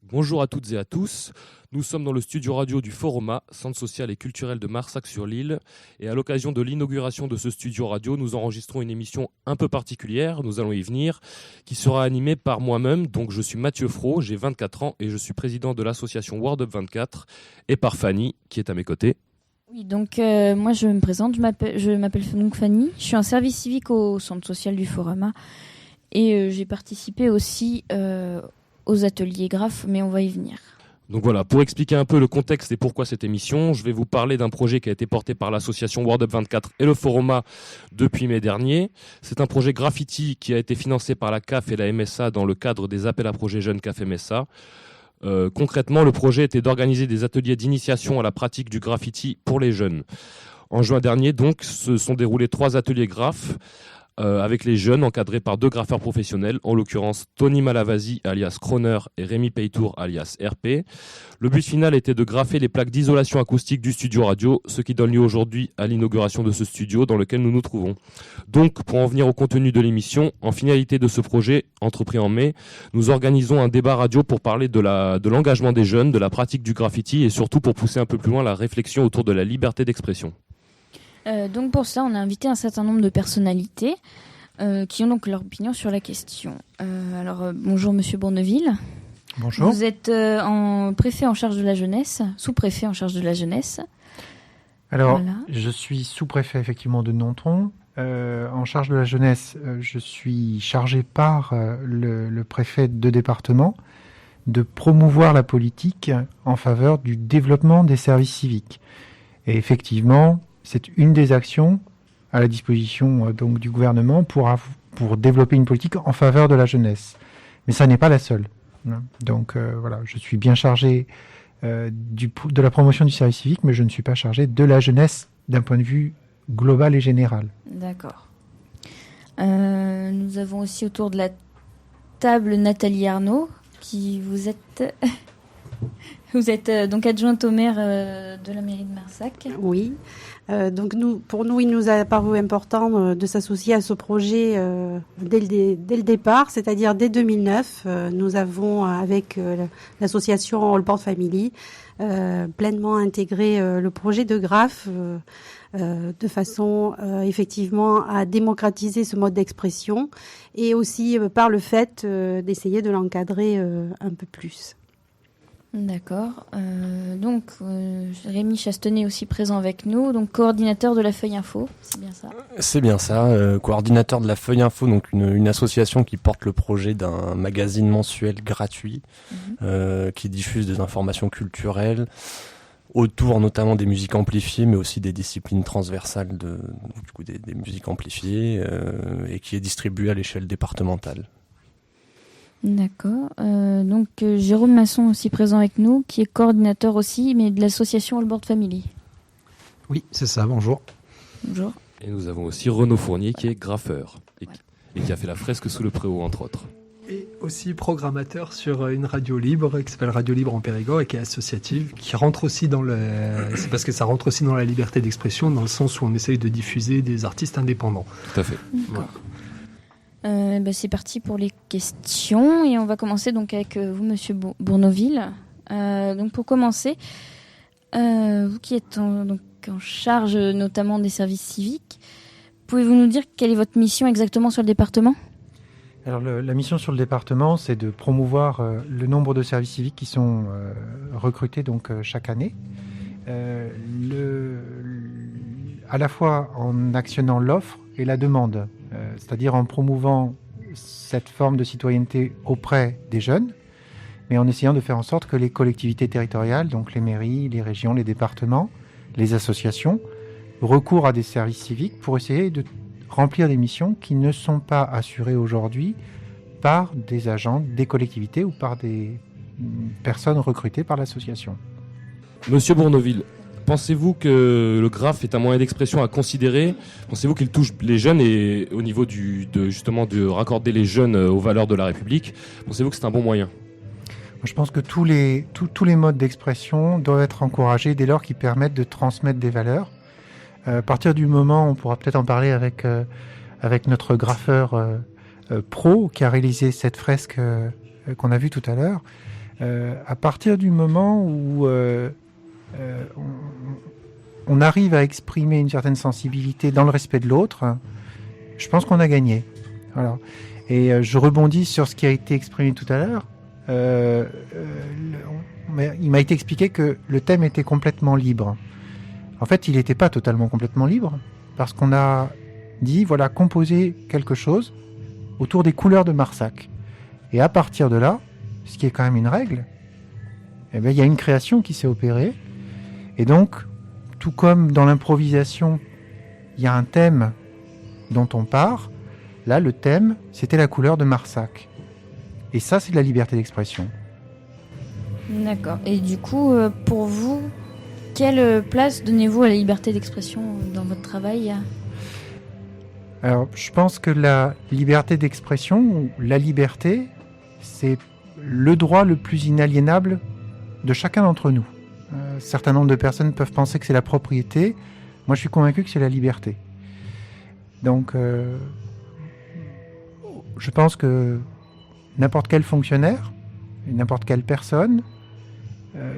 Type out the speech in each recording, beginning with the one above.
Bonjour à toutes et à tous, nous sommes dans le studio radio du Foroma, centre social et culturel de Marsac-sur-l'Île, et à l'occasion de l'inauguration de ce studio radio, nous enregistrons une émission un peu particulière, nous allons y venir, qui sera animée par moi-même, donc je suis Mathieu Fro, j'ai 24 ans et je suis président de l'association World Up 24, et par Fanny, qui est à mes côtés. Oui, donc moi je me présente, je m'appelle donc Fanny, je suis en service civique au centre social du Foroma, et j'ai participé aussi aux ateliers graphes, mais on va y venir. Donc voilà, pour expliquer un peu le contexte et pourquoi cette émission, je vais vous parler d'un projet qui a été porté par l'association World Up 24 et le Foroma depuis mai dernier. C'est un projet graffiti qui a été financé par la CAF et la MSA dans le cadre des appels à projets jeunes CAF MSA. Concrètement, le projet était d'organiser des ateliers d'initiation à la pratique du graffiti pour les jeunes. En juin dernier, donc, se sont déroulés 3 ateliers graphes avec les jeunes encadrés par 2 graffeurs professionnels, en l'occurrence Tony Malavasi alias Croner et Rémi Peytour alias RP. Le but final était de graffer les plaques d'isolation acoustique du studio radio, ce qui donne lieu aujourd'hui à l'inauguration de ce studio dans lequel nous nous trouvons. Donc, pour en venir au contenu de l'émission, en finalité de ce projet, entrepris en mai, nous organisons un débat radio pour parler de l'engagement des jeunes, de la pratique du graffiti et surtout pour pousser un peu plus loin la réflexion autour de la liberté d'expression. Donc pour ça, on a invité un certain nombre de personnalités qui ont donc leur opinion sur la question. Bonjour Monsieur Bourneville. Bonjour. Vous êtes préfet en charge de la jeunesse, sous-préfet en charge de la jeunesse. Alors, voilà. Je suis sous-préfet effectivement de Nontron. En charge de la jeunesse, je suis chargé par le préfet de département de promouvoir la politique en faveur du développement des services civiques. Et effectivement, c'est une des actions à la disposition donc du gouvernement pour développer une politique en faveur de la jeunesse. Mais ça n'est pas la seule. Donc voilà, je suis bien chargé de la promotion du service civique, mais je ne suis pas chargé de la jeunesse d'un point de vue global et général. D'accord. Nous avons aussi autour de la table Nathalie Arnaud, qui vous êtes... Vous êtes donc adjointe au maire de la mairie de Marsac. Oui. Donc pour nous, il nous a paru important de s'associer à ce projet dès le départ, c'est-à-dire dès 2009. Nous avons, avec l'association All Port Family, pleinement intégré le projet de graphe de façon effectivement à démocratiser ce mode d'expression et aussi par le fait d'essayer de l'encadrer un peu plus. D'accord. Rémi Chastenay aussi présent avec nous, donc coordinateur de la Feuille Info, c'est bien ça ? C'est bien ça, coordinateur de la Feuille Info, donc une association qui porte le projet d'un magazine mensuel gratuit qui diffuse des informations culturelles autour notamment des musiques amplifiées, mais aussi des disciplines transversales des musiques amplifiées et qui est distribué à l'échelle départementale. D'accord. Jérôme Masson aussi présent avec nous, qui est coordinateur aussi, mais de l'association All Board Family. Oui, c'est ça, bonjour. Bonjour. Et nous avons aussi Renaud Fournier qui est graffeur et qui a fait la fresque sous le préau entre autres. Et aussi programmateur sur une radio libre qui s'appelle Radio Libre en Périgord et qui est associative, qui rentre aussi c'est parce que ça rentre aussi dans la liberté d'expression, dans le sens où on essaye de diffuser des artistes indépendants. Tout à fait. D'accord. C'est parti pour les questions et on va commencer donc avec vous, Monsieur Bourneville. Donc pour commencer, vous qui êtes en charge notamment des services civiques, pouvez-vous nous dire quelle est votre mission exactement sur le département ? Alors la mission sur le département, c'est de promouvoir le nombre de services civiques qui sont recrutés donc chaque année, à la fois en actionnant l'offre et la demande. C'est-à-dire en promouvant cette forme de citoyenneté auprès des jeunes, mais en essayant de faire en sorte que les collectivités territoriales, donc les mairies, les régions, les départements, les associations, recourent à des services civiques pour essayer de remplir des missions qui ne sont pas assurées aujourd'hui par des agents des collectivités ou par des personnes recrutées par l'association. Monsieur Bourneville, pensez-vous que le graphe est un moyen d'expression à considérer ? Pensez-vous qu'il touche les jeunes et au niveau de raccorder les jeunes aux valeurs de la République, pensez-vous que c'est un bon moyen ? Je pense que tous les modes d'expression doivent être encouragés dès lors qu'ils permettent de transmettre des valeurs. À partir du moment, on pourra peut-être en parler avec notre graffeur pro qui a réalisé cette fresque qu'on a vue tout à l'heure. À partir du moment où on arrive à exprimer une certaine sensibilité dans le respect de l'autre, je pense qu'on a gagné. Voilà. Et je rebondis sur ce qui a été exprimé tout à l'heure. Il m'a été expliqué que le thème était complètement libre. En fait, il n'était pas totalement complètement libre, parce qu'on a dit, voilà, composer quelque chose autour des couleurs de Marsac. Et à partir de là, ce qui est quand même une règle, eh bien, il y a une création qui s'est opérée. Et donc, tout comme dans l'improvisation, il y a un thème dont on part, là, le thème, c'était la couleur de Marsac. Et ça, c'est de la liberté d'expression. D'accord. Et du coup, pour vous, quelle place donnez-vous à la liberté d'expression dans votre travail ? Alors, je pense que la liberté d'expression, ou la liberté, c'est le droit le plus inaliénable de chacun d'entre nous. Un certain nombre de personnes peuvent penser que c'est la propriété. Moi, je suis convaincu que c'est la liberté. Donc, je pense que n'importe quel fonctionnaire, n'importe quelle personne,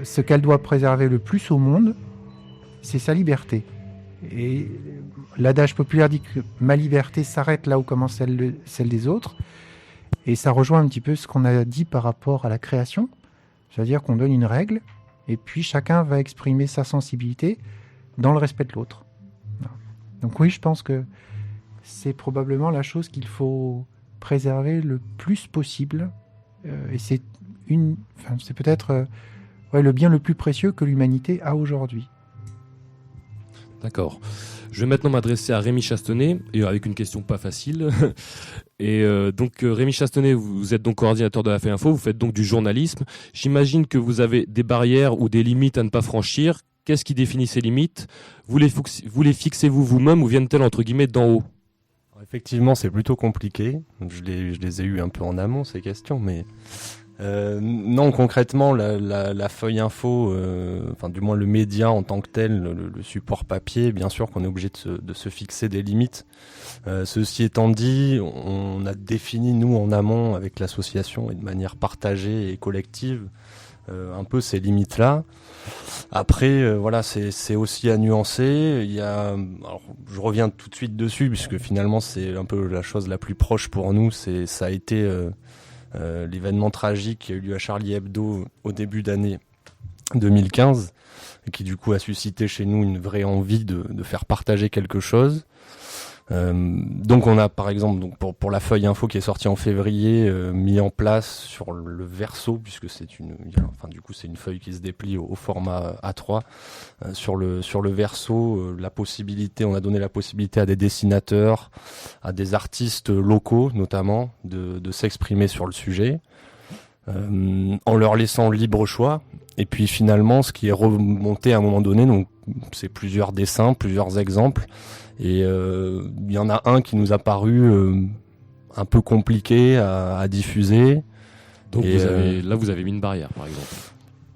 ce qu'elle doit préserver le plus au monde, c'est sa liberté. Et l'adage populaire dit que ma liberté s'arrête là où commence celle des autres. Et ça rejoint un petit peu ce qu'on a dit par rapport à la création. C'est-à-dire qu'on donne une règle, et puis chacun va exprimer sa sensibilité dans le respect de l'autre. Donc oui, je pense que c'est probablement la chose qu'il faut préserver le plus possible. Et c'est peut-être le bien le plus précieux que l'humanité a aujourd'hui. D'accord. Je vais maintenant m'adresser à Rémi Chastenay, et avec une question pas facile. Et donc Rémi Chastenay, vous êtes donc coordinateur de la Feuille Info, vous faites donc du journalisme. J'imagine que vous avez des barrières ou des limites à ne pas franchir. Qu'est-ce qui définit ces limites ? Vous les fixez-vous vous-même ou viennent-elles entre guillemets d'en haut ? Effectivement, c'est plutôt compliqué. Je les ai eues un peu en amont, ces questions, mais non, concrètement, la Feuille Info, du moins le média en tant que tel, le support papier, bien sûr qu'on est obligé de se fixer des limites. Ceci étant dit, on a défini, nous, en amont, avec l'association et de manière partagée et collective, un peu ces limites-là. Après, c'est aussi à nuancer. Alors, je reviens tout de suite dessus, puisque finalement, c'est un peu la chose la plus proche pour nous. Ça a été l'événement tragique qui a eu lieu à Charlie Hebdo au début d'année 2015, et qui du coup a suscité chez nous une vraie envie de faire partager quelque chose. Donc on a par exemple pour la Feuille Info qui est sortie en février mis en place sur le verso, puisque c'est une feuille qui se déplie au format A3, sur le verso, on a donné la possibilité à des dessinateurs, à des artistes locaux notamment de s'exprimer sur le sujet, en leur laissant libre choix. Et puis finalement, ce qui est remonté à un moment donné, donc c'est plusieurs dessins, plusieurs exemples. Et il y en a un qui nous a paru un peu compliqué à diffuser. Donc vous avez mis une barrière, par exemple.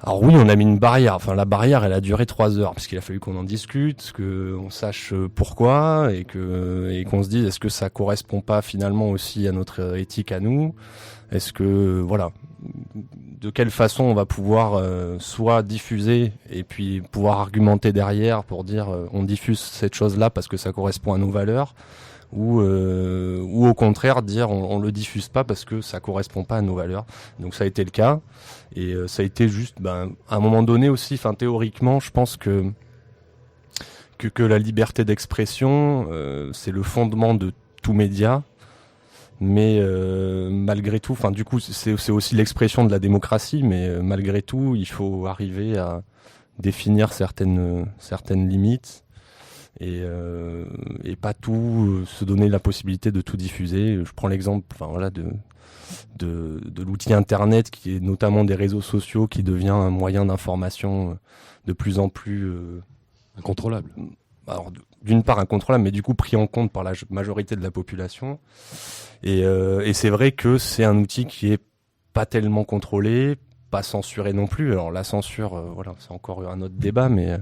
Alors oui, on a mis une barrière. Enfin, la barrière, elle a duré 3 heures, parce qu'il a fallu qu'on en discute, qu'on sache pourquoi, et qu'on se dise, est-ce que ça correspond pas finalement aussi à notre éthique à nous ? Est-ce que, de quelle façon on va pouvoir soit diffuser et puis pouvoir argumenter derrière pour dire on diffuse cette chose-là parce que ça correspond à nos valeurs, ou au contraire dire on le diffuse pas parce que ça correspond pas à nos valeurs. Donc ça a été le cas, et ça a été juste à un moment donné aussi, théoriquement je pense que la liberté d'expression c'est le fondement de tout média. Mais malgré tout, du coup, c'est aussi l'expression de la démocratie, mais malgré tout, il faut arriver à définir certaines limites et pas tout se donner la possibilité de tout diffuser. Je prends l'exemple, de l'outil Internet, qui est notamment des réseaux sociaux, qui devient un moyen d'information de plus en plus incontrôlable. Alors, d'une part incontrôlable, mais du coup pris en compte par la majorité de la population. Et c'est vrai que c'est un outil qui est pas tellement contrôlé, pas censuré non plus. Alors la censure, c'est encore un autre débat, mais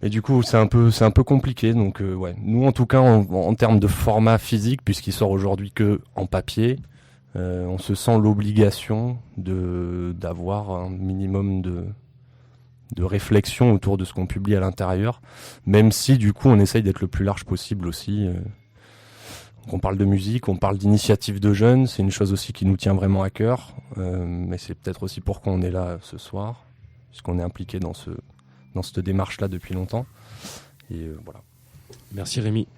du coup c'est un peu compliqué. Donc nous en tout cas en termes de format physique, puisqu'il sort aujourd'hui que en papier, On se sent l'obligation d'avoir un minimum de réflexion autour de ce qu'on publie à l'intérieur, même si du coup on essaye d'être le plus large possible aussi. Donc on parle de musique, on parle d'initiatives de jeunes, c'est une chose aussi qui nous tient vraiment à cœur, mais c'est peut-être aussi pourquoi on est là ce soir, puisqu'on est impliqué dans cette démarche-là depuis longtemps. Et voilà. Merci Rémi.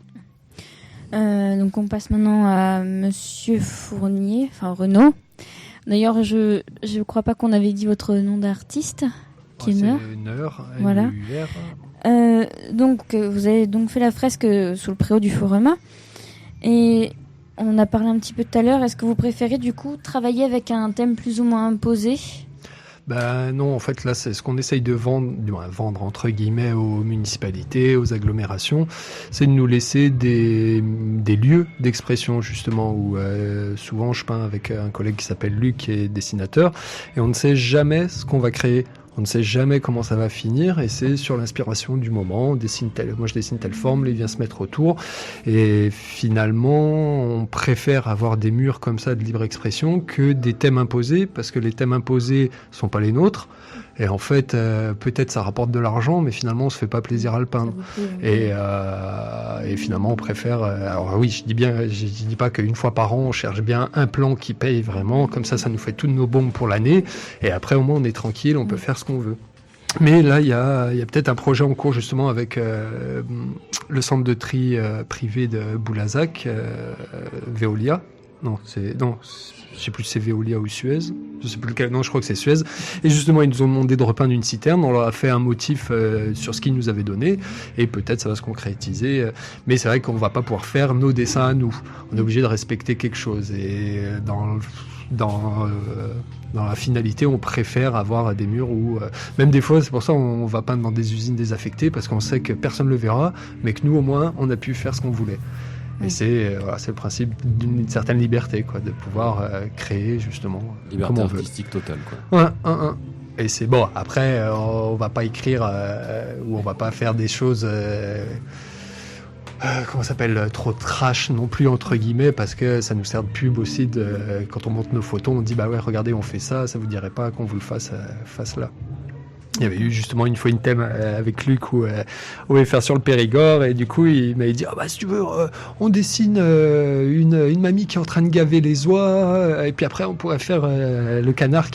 Donc on passe maintenant à Monsieur Fournier, enfin Renaud. D'ailleurs, je crois pas qu'on avait dit votre nom d'artiste. C'est Neur, voilà. Donc vous avez donc fait la fresque sous le préau du Foruma. Et on a parlé un petit peu tout à l'heure. Est-ce que vous préférez du coup travailler avec un thème plus ou moins imposé ? Non, en fait là c'est ce qu'on essaye de vendre entre guillemets aux municipalités, aux agglomérations, c'est de nous laisser des lieux d'expression justement où souvent je peins avec un collègue qui s'appelle Luc qui est dessinateur et on ne sait jamais ce qu'on va créer. On ne sait jamais comment ça va finir et c'est sur l'inspiration du moment. Moi je dessine telle forme, lui vient se mettre autour et finalement on préfère avoir des murs comme ça de libre expression que des thèmes imposés parce que les thèmes imposés sont pas les nôtres et en fait peut-être ça rapporte de l'argent mais finalement on se fait pas plaisir à le peindre et finalement on préfère. Alors oui, je dis pas qu'une fois par an on cherche bien un plan qui paye vraiment comme ça nous fait toutes nos bombes pour l'année et après au moins on est tranquille, on peut faire ce qu'on veut. Mais là, il y a peut-être un projet en cours justement avec le centre de tri privé de Boulazac, Veolia. Je sais plus si c'est Veolia ou Suez. Je sais plus lequel. Non, je crois que c'est Suez. Et justement, ils nous ont demandé de repeindre une citerne. On leur a fait un motif sur ce qu'ils nous avaient donné. Et peut-être ça va se concrétiser. Mais c'est vrai qu'on va pas pouvoir faire nos dessins à nous. On est obligé de respecter quelque chose. Et dans la finalité, on préfère avoir des murs où, même des fois, c'est pour ça on va peindre dans des usines désaffectées parce qu'on sait que personne ne le verra, mais que nous, au moins, on a pu faire ce qu'on voulait. Et c'est le principe d'une certaine liberté, quoi, de pouvoir créer justement liberté comme on veut. Artistique totale, quoi. Ouais. Et c'est bon. Après, on va pas écrire ou on va pas faire des choses. Comment ça s'appelle, trop trash non plus entre guillemets parce que ça nous sert de pub aussi quand on monte nos photos on dit bah ouais regardez on fait ça vous dirait pas qu'on vous le fasse là. Il y avait eu justement une fois une thème avec Luc où on voulait faire sur le Périgord et du coup il m'avait dit si tu veux on dessine une mamie qui est en train de gaver les oies et puis après on pourrait faire le canard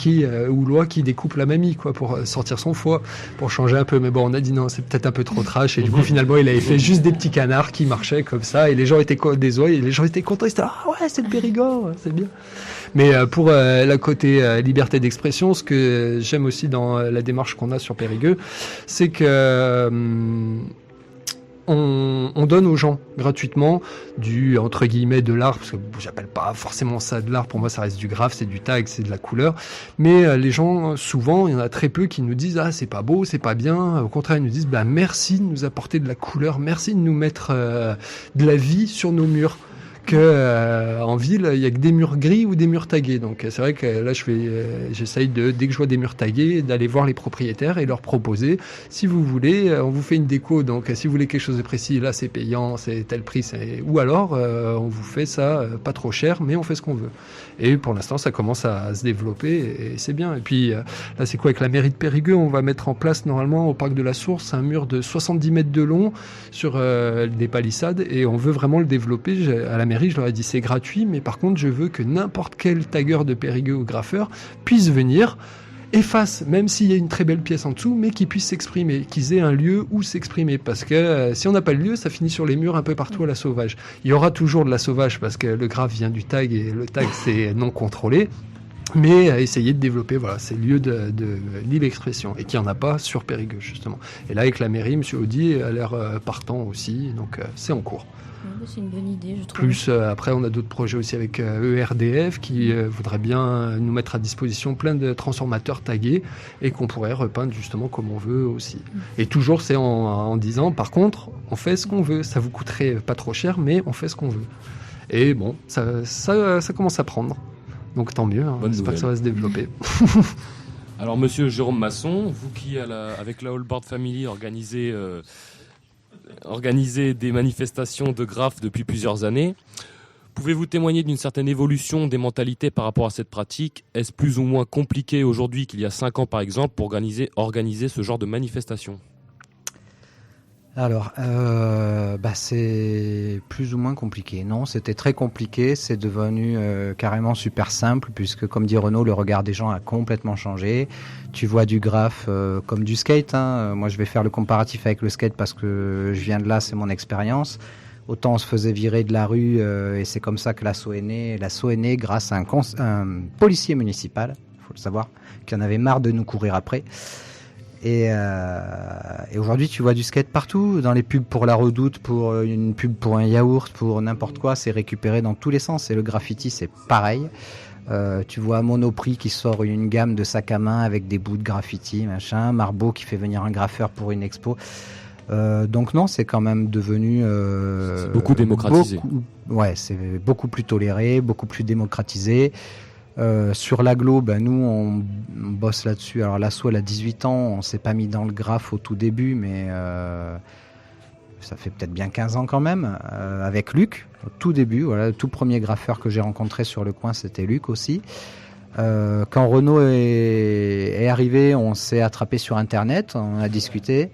ou l'oie qui découpe la mamie quoi pour sortir son foie pour changer un peu mais bon on a dit non c'est peut-être un peu trop trash et du coup finalement il avait fait juste des petits canards qui marchaient comme ça et les gens étaient des oies et les gens étaient contents ils étaient ouais c'est le Périgord c'est bien. Mais pour la côté liberté d'expression, ce que j'aime aussi dans la démarche qu'on a sur Périgueux, c'est que on donne aux gens gratuitement du entre guillemets de l'art parce que j'appelle pas forcément ça de l'art, pour moi ça reste du graphe, c'est du tag, c'est de la couleur, mais les gens souvent il y en a très peu qui nous disent c'est pas beau, c'est pas bien, au contraire ils nous disent merci de nous apporter de la couleur, merci de nous mettre de la vie sur nos murs. Que en ville il y a que des murs gris ou des murs tagués donc c'est vrai que là j'essaye dès que je vois des murs tagués d'aller voir les propriétaires et leur proposer si vous voulez on vous fait une déco donc si vous voulez quelque chose de précis là c'est payant c'est tel prix ou alors on vous fait ça pas trop cher mais on fait ce qu'on veut et pour l'instant ça commence à se développer et c'est bien et puis là c'est quoi avec la mairie de Périgueux on va mettre en place normalement au parc de la Source un mur de 70 mètres de long sur des palissades et on veut vraiment le développer à la mairie, je leur ai dit c'est gratuit, mais par contre je veux que n'importe quel tagueur de Périgueux ou graffeur puisse venir et fasse, même s'il y a une très belle pièce en dessous, mais qu'ils puissent s'exprimer, qu'ils aient un lieu où s'exprimer, parce que si on n'a pas le lieu, ça finit sur les murs un peu partout à la sauvage. Il y aura toujours de la sauvage, parce que le graphe vient du tag, et le tag c'est non contrôlé, mais essayer de développer ces lieux de libre expression, et qu'il n'y en a pas sur Périgueux, justement. Et là, avec la mairie, M. Audy a l'air partant aussi, donc c'est en cours. C'est une bonne idée, je trouve. Plus après, on a d'autres projets aussi avec ERDF qui voudrait bien nous mettre à disposition plein de transformateurs tagués et qu'on pourrait repeindre justement comme on veut aussi. Et toujours, c'est en disant, par contre, on fait ce qu'on veut. Ça vous coûterait pas trop cher, mais on fait ce qu'on veut. Et bon, ça commence à prendre. Donc tant mieux, j'espère que ça va se développer. Alors, monsieur Jérôme Masson, vous qui, avec la Allboard Family, organisez des manifestations de graphes depuis plusieurs années. Pouvez-vous témoigner d'une certaine évolution des mentalités par rapport à cette pratique ? Est-ce plus ou moins compliqué aujourd'hui qu'il y a 5 ans, par exemple, pour organiser ce genre de manifestation ? Alors, c'est plus ou moins compliqué. Non, c'était très compliqué. C'est devenu carrément super simple puisque, comme dit Renaud, le regard des gens a complètement changé. Tu vois du graphe comme du skate. Moi, je vais faire le comparatif avec le skate parce que je viens de là, c'est mon expérience. Autant on se faisait virer de la rue et c'est comme ça que l'assaut est né. L'assaut est né grâce à un policier municipal, il faut le savoir, qui en avait marre de nous courir après. Et aujourd'hui, tu vois du skate partout, dans les pubs pour la Redoute, pour une pub pour un yaourt, pour n'importe quoi, c'est récupéré dans tous les sens. Et le graffiti, c'est pareil. Tu vois Monoprix qui sort une gamme de sacs à main avec des bouts de graffiti, machin. Marbeau qui fait venir un graffeur pour une expo. Donc non, c'est quand même devenu... c'est beaucoup démocratisé. C'est beaucoup plus toléré, beaucoup plus démocratisé. Sur l'agglo, nous on bosse là-dessus. Alors l'asso elle a 18 ans, on s'est pas mis dans le graphe au tout début, mais ça fait peut-être bien 15 ans quand même, avec Luc, au tout début. Voilà, le tout premier graffeur que j'ai rencontré sur le coin, c'était Luc aussi. Quand Renaud est arrivé, on s'est attrapé sur Internet, on a discuté.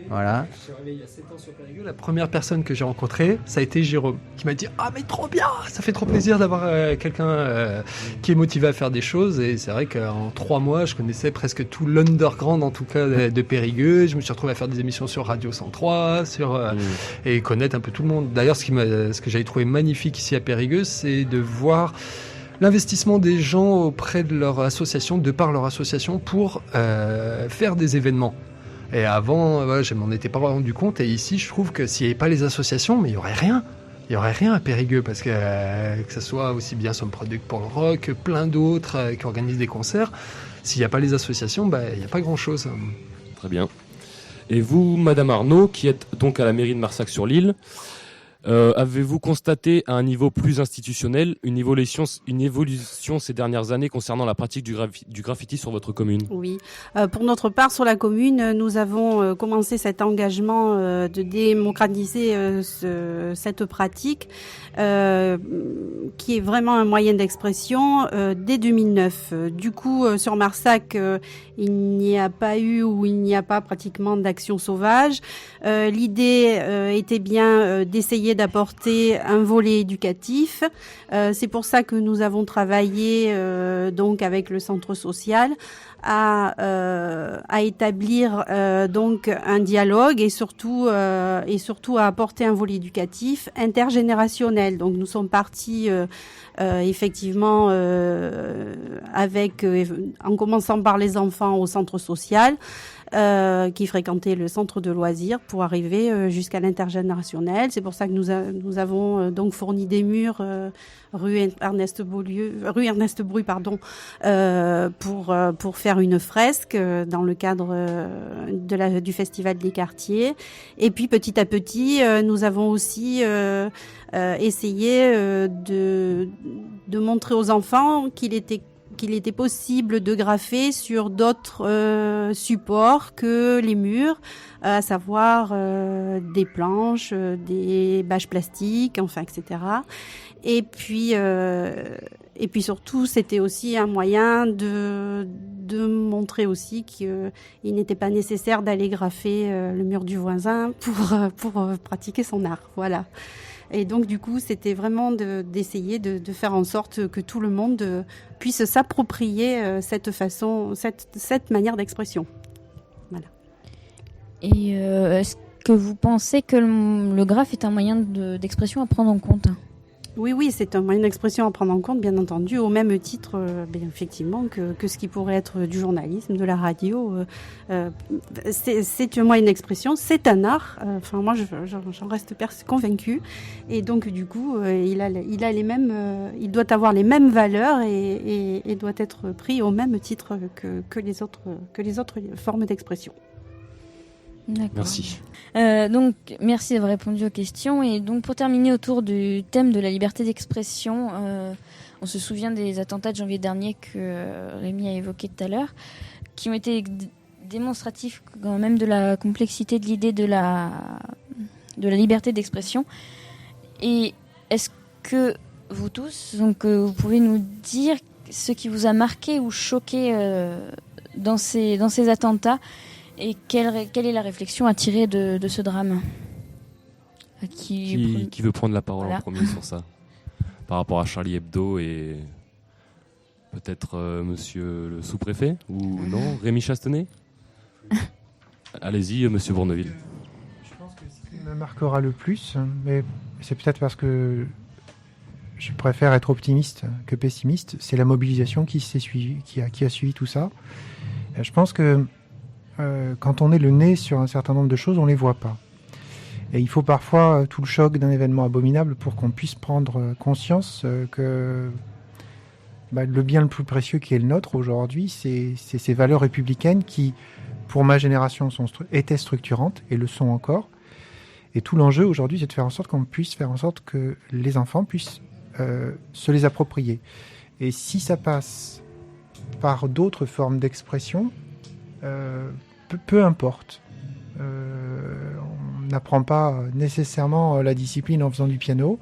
Voilà. Je suis arrivé il y a 7 ans sur Périgueux. La première personne que j'ai rencontrée, ça a été Jérôme, qui m'a dit « Ah mais trop bien, ça fait trop plaisir d'avoir quelqu'un qui est motivé à faire des choses. » Et c'est vrai qu'en 3 mois, je connaissais presque tout l'underground, en tout cas de Périgueux. Je me suis retrouvé à faire des émissions sur Radio 103, et connaître un peu tout le monde. D'ailleurs, ce que j'avais trouvé magnifique ici à Périgueux, c'est de voir l'investissement des gens auprès de leur association, de par leur association, pour faire des événements. Et avant, je m'en étais pas rendu compte. Et ici, je trouve que s'il n'y avait pas les associations, mais il y aurait rien. Il y aurait rien à Périgueux parce que ce soit aussi bien Some Product pour le rock, plein d'autres qui organisent des concerts. S'il n'y a pas les associations, il n'y a pas grand-chose. Très bien. Et vous, Madame Arnaud, qui êtes donc à la mairie de Marsac-sur-l'Île, avez-vous constaté à un niveau plus institutionnel une évolution ces dernières années concernant la pratique du graffiti sur votre commune ? Oui, pour notre part, sur la commune, nous avons commencé cet engagement de démocratiser cette pratique qui est vraiment un moyen d'expression dès 2009. Du coup, sur Marsac, il n'y a pas eu ou il n'y a pas pratiquement d'action sauvage. L'idée était bien d'essayer d'apporter un volet éducatif. C'est pour ça que nous avons travaillé donc avec le centre social à établir donc un dialogue et surtout à apporter un volet éducatif intergénérationnel. Donc nous sommes partis effectivement en commençant par les enfants au centre social qui fréquentaient le centre de loisirs pour arriver jusqu'à l'intergénérationnel. C'est pour ça que nous avons donc fourni des murs rue Ernest Bruy pour faire une fresque dans le cadre du festival des quartiers. Et puis petit à petit, nous avons aussi essayé de montrer aux enfants qu'il était possible de graffer sur d'autres supports que les murs, à savoir des planches, des bâches plastiques, enfin, etc. Et puis surtout, c'était aussi un moyen de montrer aussi qu'il n'était pas nécessaire d'aller graffer le mur du voisin pour pratiquer son art. Voilà. Et donc, du coup, c'était vraiment d'essayer de faire en sorte que tout le monde puisse s'approprier cette manière d'expression. Voilà. Et est-ce que vous pensez que le graphe est un moyen d'expression à prendre en compte ? Oui, c'est un moyen d'expression à prendre en compte, bien entendu, au même titre, effectivement, que ce qui pourrait être du journalisme, de la radio. C'est un moyen d'expression, c'est un art. Enfin, moi, j'en reste convaincue. Et donc, du coup, il doit avoir les mêmes valeurs et doit être pris au même titre que les autres formes d'expression. D'accord. Merci. Donc, merci d'avoir répondu aux questions. Et donc, pour terminer autour du thème de la liberté d'expression, on se souvient des attentats de janvier dernier que Rémi a évoqués tout à l'heure, qui ont été démonstratifs quand même de la complexité de l'idée de la liberté d'expression. Et est-ce que vous tous. Donc, vous pouvez nous dire ce qui vous a marqué ou choqué dans ces attentats et quelle est la réflexion à tirer de ce drame. Qui veut prendre la parole Voilà. en premier sur ça, par rapport à Charlie Hebdo et peut-être monsieur le sous-préfet ou non, Rémi Chastenay. Allez-y, monsieur Bourneville. Je pense que ce qui me marquera le plus, mais c'est peut-être parce que je préfère être optimiste que pessimiste, c'est la mobilisation qui a suivi tout ça. Je pense que quand on est le nez sur un certain nombre de choses, on ne les voit pas. Et il faut parfois tout le choc d'un événement abominable pour qu'on puisse prendre conscience que le bien le plus précieux qui est le nôtre aujourd'hui, c'est ces valeurs républicaines qui, pour ma génération, étaient structurantes et le sont encore. Et tout l'enjeu aujourd'hui, c'est de faire en sorte qu'on puisse faire en sorte que les enfants puissent se les approprier. Et si ça passe par d'autres formes d'expression, peu importe. On n'apprend pas nécessairement la discipline en faisant du piano.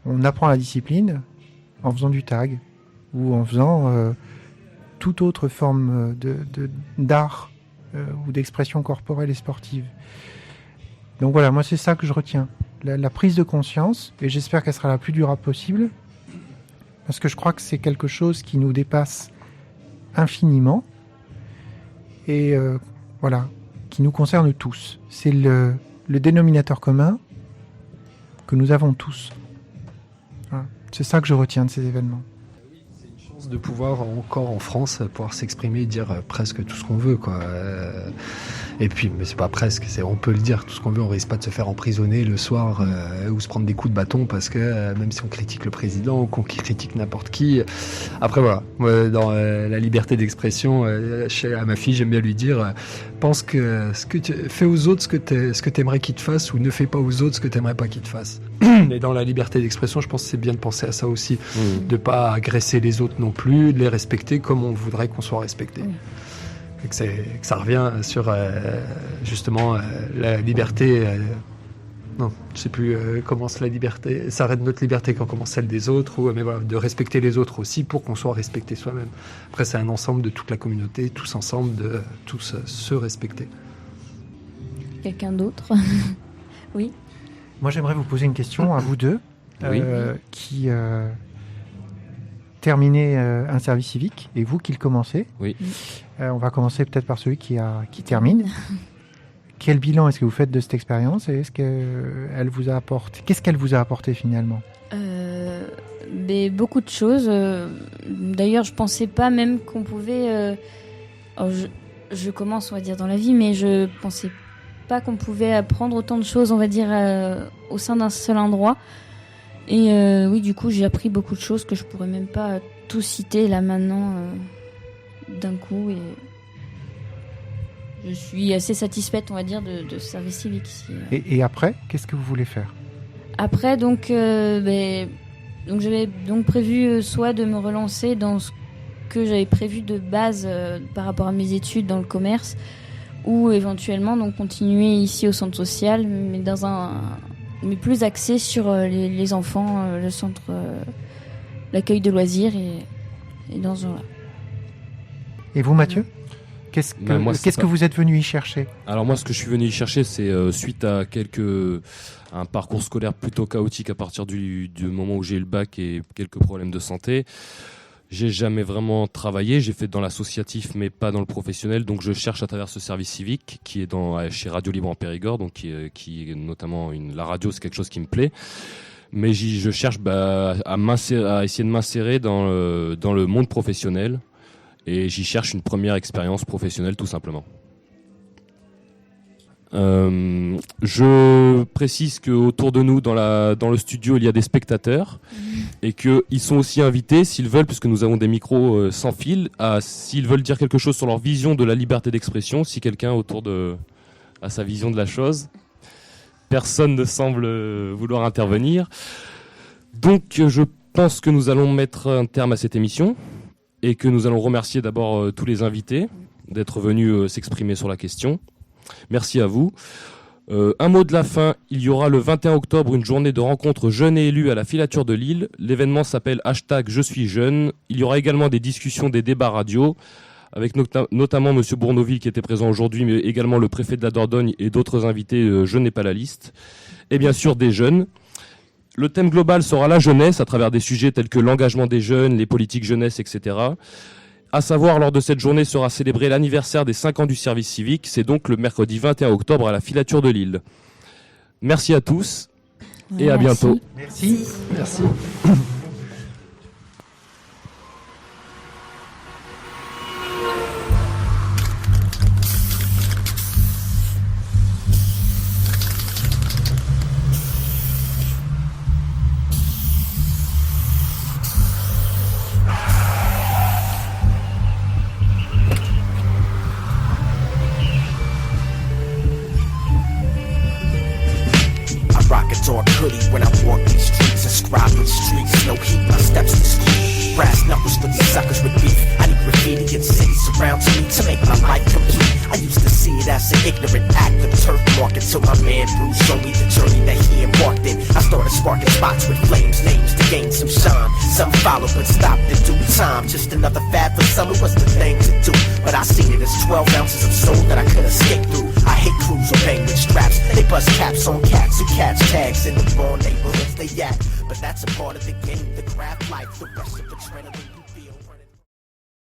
On apprend la discipline en faisant du tag ou en faisant toute autre forme d'art ou d'expression corporelle et sportive. Donc voilà, moi c'est ça que je retiens. La prise de conscience, et j'espère qu'elle sera la plus durable possible, parce que je crois que c'est quelque chose qui nous dépasse infiniment et voilà, qui nous concerne tous. C'est le dénominateur commun que nous avons tous. Voilà. C'est ça que je retiens de ces événements. De pouvoir encore en France pouvoir s'exprimer et dire presque tout ce qu'on veut, quoi. Et puis, mais c'est pas presque, on peut le dire tout ce qu'on veut, on risque pas de se faire emprisonner le soir ou se prendre des coups de bâton parce que même si on critique le président ou qu'on critique n'importe qui, après voilà, moi, dans la liberté d'expression, à ma fille j'aime bien lui dire pense que fais aux autres ce que t'aimerais qu'ils te fassent ou ne fais pas aux autres ce que t'aimerais pas qu'ils te fassent. Et dans la liberté d'expression, je pense que c'est bien de penser à ça aussi, de pas agresser les autres non plus, de les respecter comme on voudrait qu'on soit respecté. Et que ça revient sur justement la liberté. Non, je sais plus commence la liberté. S'arrête notre liberté quand commence celle des autres, mais voilà, de respecter les autres aussi pour qu'on soit respecté soi-même. Après, c'est un ensemble de toute la communauté, tous ensemble, de tous se respecter. Quelqu'un d'autre? Oui. Moi, j'aimerais vous poser une question à vous deux, qui terminez un service civique et vous qui le commencez. Oui. On va commencer peut-être par celui qui termine. Quel bilan est-ce que vous faites de cette expérience et qu'est-ce qu'elle vous a apporté finalement? Beaucoup de choses. D'ailleurs, je pensais pas même qu'on pouvait. Je commence, on va dire, dans la vie, mais je pensais pas qu'on pouvait apprendre autant de choses, on va dire, au sein d'un seul endroit. Et oui, du coup, j'ai appris beaucoup de choses que je pourrais même pas tout citer là maintenant d'un coup. Et je suis assez satisfaite, on va dire, de ce service civique ici. Et après, qu'est-ce que vous voulez faire? Après, donc j'avais donc prévu soit de me relancer dans ce que j'avais prévu de base par rapport à mes études dans le commerce, ou éventuellement donc continuer ici au centre social, mais plus axé sur les enfants, le centre, l'accueil de loisirs et dans ce genre-là. Et vous, Mathieu, qu'est-ce que vous êtes venu y chercher? Alors moi, ce que je suis venu y chercher, c'est suite à un parcours scolaire plutôt chaotique à partir du moment où j'ai eu le bac et quelques problèmes de santé. J'ai jamais vraiment travaillé, j'ai fait dans l'associatif mais pas dans le professionnel, donc je cherche à travers ce service civique qui est chez Radio Libre en Périgord, donc qui est notamment la radio, c'est quelque chose qui me plaît. Mais je cherche à essayer de m'insérer dans le monde professionnel et j'y cherche une première expérience professionnelle tout simplement. Je précise qu'autour de nous, dans le studio, il y a des spectateurs et qu'ils sont aussi invités, s'ils veulent, puisque nous avons des micros sans fil, s'ils veulent dire quelque chose sur leur vision de la liberté d'expression, si quelqu'un a sa vision de la chose. Personne ne semble vouloir intervenir. Donc, je pense que nous allons mettre un terme à cette émission et que nous allons remercier d'abord tous les invités d'être venus s'exprimer sur la question. Merci à vous. Un mot de la fin, il y aura le 21 octobre une journée de rencontres jeunes et élus à la filature de Lille. L'événement s'appelle #JeSuisJeune. Il y aura également des discussions, des débats radio, avec notamment M. Bournoville qui était présent aujourd'hui, mais également le préfet de la Dordogne et d'autres invités, je n'ai pas la liste. Et bien sûr des jeunes. Le thème global sera la jeunesse à travers des sujets tels que l'engagement des jeunes, les politiques jeunesse, etc. À savoir, lors de cette journée sera célébré l'anniversaire des 5 ans du service civique. C'est donc le mercredi 21 octobre à la filature de Lille. Merci à tous et à bientôt. Merci. Merci. Dark hoodie when I walk these streets, inscribed with streets, no heat, my steps to street. Brass knuckles for these suckers with beef. I need graffiti in cities surrounds me to make my life complete. I used to see it as an ignorant act of turf market till my man Bruce showed me the journey that he embarked in. I started sparking spots with flames, names to gain some shine. Some followed but stopped in due time. Just another fad for some, it was the thing to do. But I seen it as 12 ounces of soul that I could escape through. I hate crews who bang with straps. They bust caps on cats who catch tags in the wrong neighborhoods they at. But that's a part of the game, the craft life, the rush of adrenaline you feel.